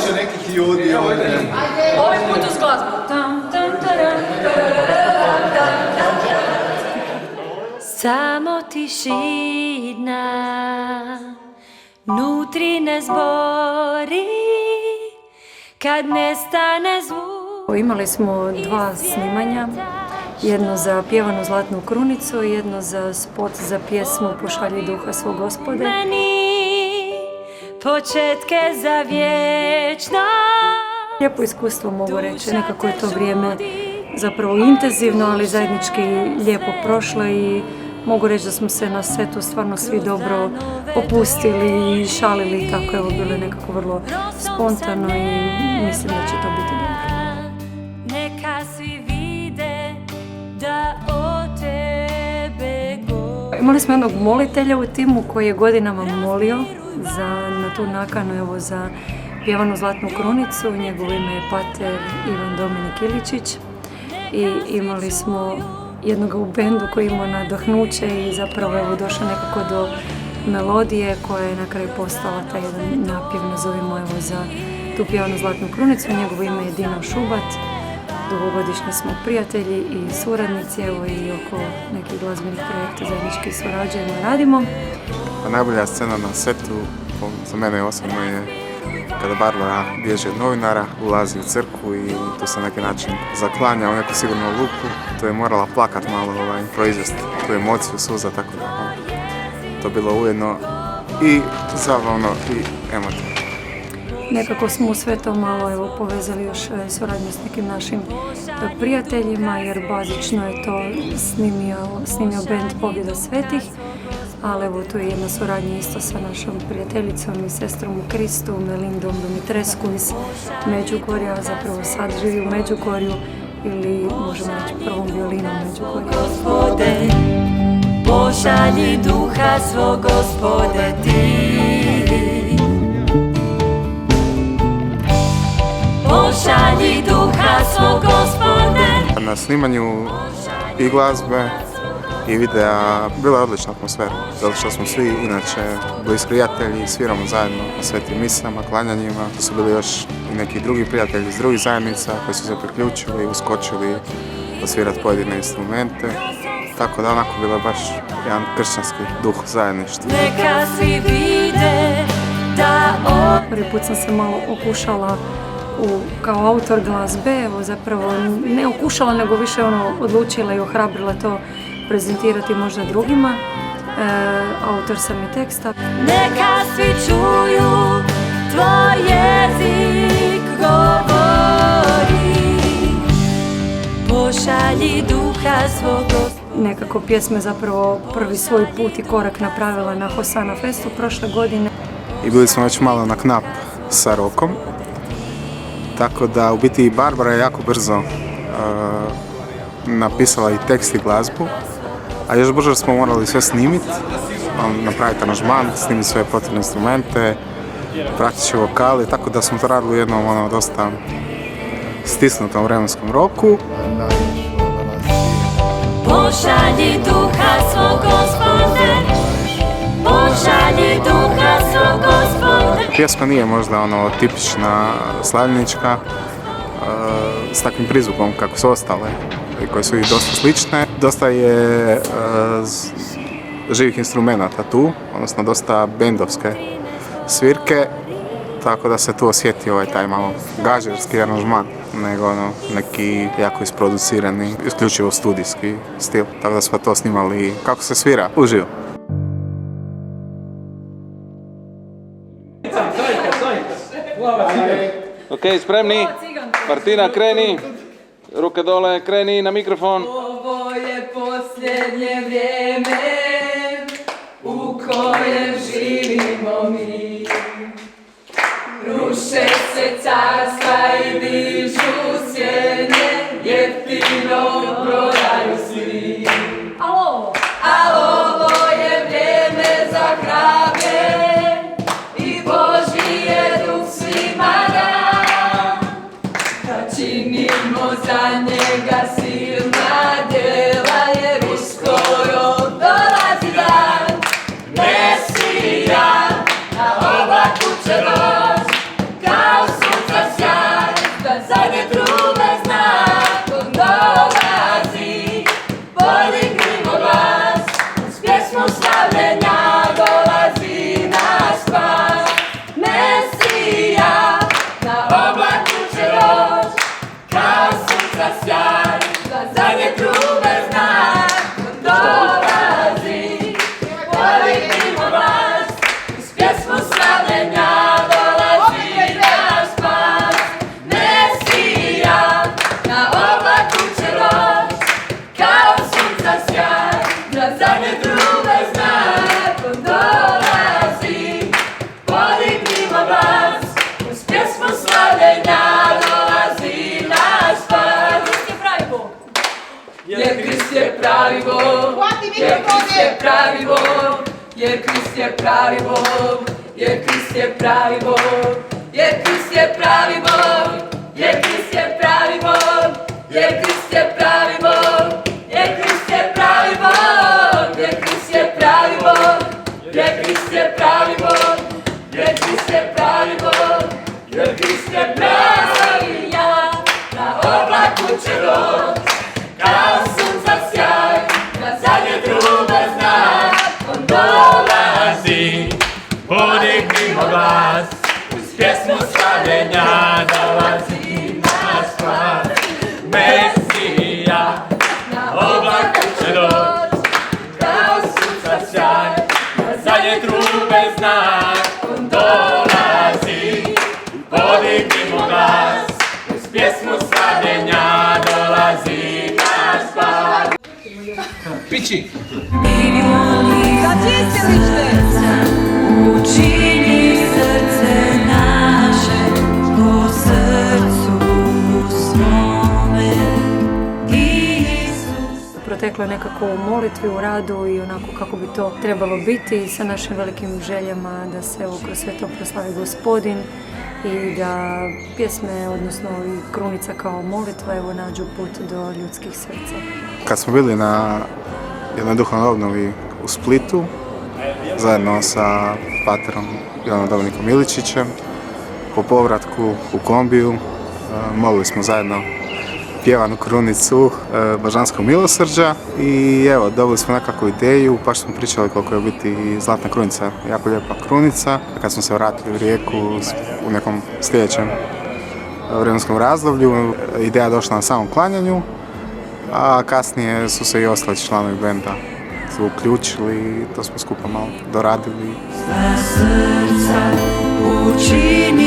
će nekih ljudi ovdje. Ovaj put uz glazbu. Samo tišina nutri ne zbori kad nestane zvuk. Imali smo dva snimanja, jedno za pjevanu Zlatnu krunicu i jedno za spot za pjesmu Pošalji duha svog Gospode. Meni početke za vječno. Lijepo iskustvo mogu reći, nekako je to vrijeme zapravo intenzivno, ali zajednički lijepo prošlo i mogu reći da smo se na setu stvarno svi dobro opustili i šalili i tako, evo, bilo je nekako vrlo spontano i mislim da će to biti dobro. Neka svi vide da o tebe govorim. Imali smo jednog molitelja u timu koji je godinama molio na tu nakanu, evo, za pjevanu Zlatnu krunicu. Njegovo ime je pater Ivan Dominik Iličić i imali smo jednoga u bendu koji imao nadahnuće i zapravo evo došao nekako do melodije koja je na kraju postala taj jedan napjev, nazovimo evo, za tu pjevanu Zlatnu krunicu. Njegovo ime je Dino Šubat. Dugogodišnji smo prijatelji i suradnici, evo, i oko nekih glazbenih projekta zajednički surađujemo i radimo. Najbolja scena na setu za mene osobno je kada Barbara bježi od novinara, ulazi u crkvu i tu se na neki način zaklanja u neku sigurnu luku. Tu je morala plakat malo, proizvesti tu emociju, suza, tako da to bilo ujedno i zabavno i emotivno. Nekako smo u sve to malo, evo, povezali još suradnju s nekim našim prijateljima, jer bazično je to snimio band Pobjeda svetih, ali evo tu je jedna suradnja isto sa našom prijateljicom i sestrom u Kristu, Melindom Dumitrescu iz Međugorja, zapravo sad živi u Međugorju ili možemo reći prvom violinom Međugorja. Gospode, pošalji duha svog, Gospode, ti. Pošalji duha svog, Gospode. Na snimanju i glazbe i videa bila je odlična atmosfera, zato što smo svi inače bliski prijatelji, sviramo zajedno na svetim misama, klanjanjima. Tu su bili još i neki drugi prijatelji iz drugih zajednica koji su se priključili i uskočili osvirati pojedine instrumente. Tako da onako bilo baš jedan kršćanski duh zajedništva. Neka svi vide da Prvi put sam se malo okušala kao autor glazbe, evo, zapravo ne okušala, nego više odlučila i ohrabrila to prezentirati možda drugima. Autor sam i teksta. neka svi čuju tvoj jezik govori. Pošalji duha svog. Nekako pjesme zapravo prvi svoj put i korak napravila na Hosana Festu prošle godine. I bili smo već malo na knap sa rokom, tako da u biti Barbara je jako brzo napisala i tekst i glazbu, a još brže smo morali sve snimiti, napraviti aranžman, snimiti sve potrebne instrumente, praktički vokale, tako da smo to radili u jednom dosta stisnutom vremenskom roku. Pošalji duha svog, Gospode, pošalji duha svog, Gospode. Pjesma nije možda tipična slavljenička, s takvim prizvukom kako su ostale i koje su ih dosta slične. Dosta je živih instrumenata tu, odnosno dosta bendovske svirke, tako da se tu osjeti taj malo gađerski aranžman, nego neki jako isproducirani, isključivo studijski stil. Tako da smo to snimali kako se svira uživo. Ok, spremni? Martina, kreni. Ruke dole, kreni na mikrofon. Ovo je posljednje vrijeme u kojem živimo mi. Ruše se carstva i dižu sjene, jeftino prodaju svi. A ovo je vrijeme za hrabre i Božji je duh svima dan. Da činimo za njega silna djela, jer uskoro dolazi dan. Mesija na oblaku će doći, kao sunce jer Krist je pravi Bog, jer Krist je pravi Bog, jer Krist je pravi Bog, jer Krist je pravi Bog, jer Krist je pravi Bog, jer Krist je pravi Bog, jer Krist je pravi Bog, jer Krist je pravi Bog, jer Krist je pravi Bog, jer Krist je pravi. Ja na oblaku će doć, kao sunca sjaj, kad zadnje trube znak, on dolazi. Podignimo glas, uz pjesmu slavljenja dolazi naš spas. Mesija na oblaku će doć, kao sunca sjaj, kad zadnje trube znak, on dolazi. Podignimo glas, uz pjesmu slavljenja dolazi naš spas. Pići! Učini srce naše po srcu svome, Isus. Proteklo je nekako u molitvi, u radu i onako kako bi to trebalo biti sa našim velikim željama da se evo kroz sve to proslavi Gospodin i da pjesme, odnosno i krunica kao molitva, evo nađu put do ljudskih srca. Kad smo bili na jednoj duhovnoj obnovi u Splitu, zajedno sa paterom Ivanom Dominikom Iličićem, po povratku u kombiju molili smo zajedno pjevanu krunicu Božanskog milosrđa i evo, dobili smo nekakvu ideju, baš smo pričali koliko je u biti Zlatna krunica, jako lijepa krunica. Kad smo se vratili u Rijeku u nekom sljedećem vremenskom razdoblju, ideja je došla na samom klanjanju, a kasnije su se i ostali članovi benda uključili i to smo skupa malo doradili. Sva srca učini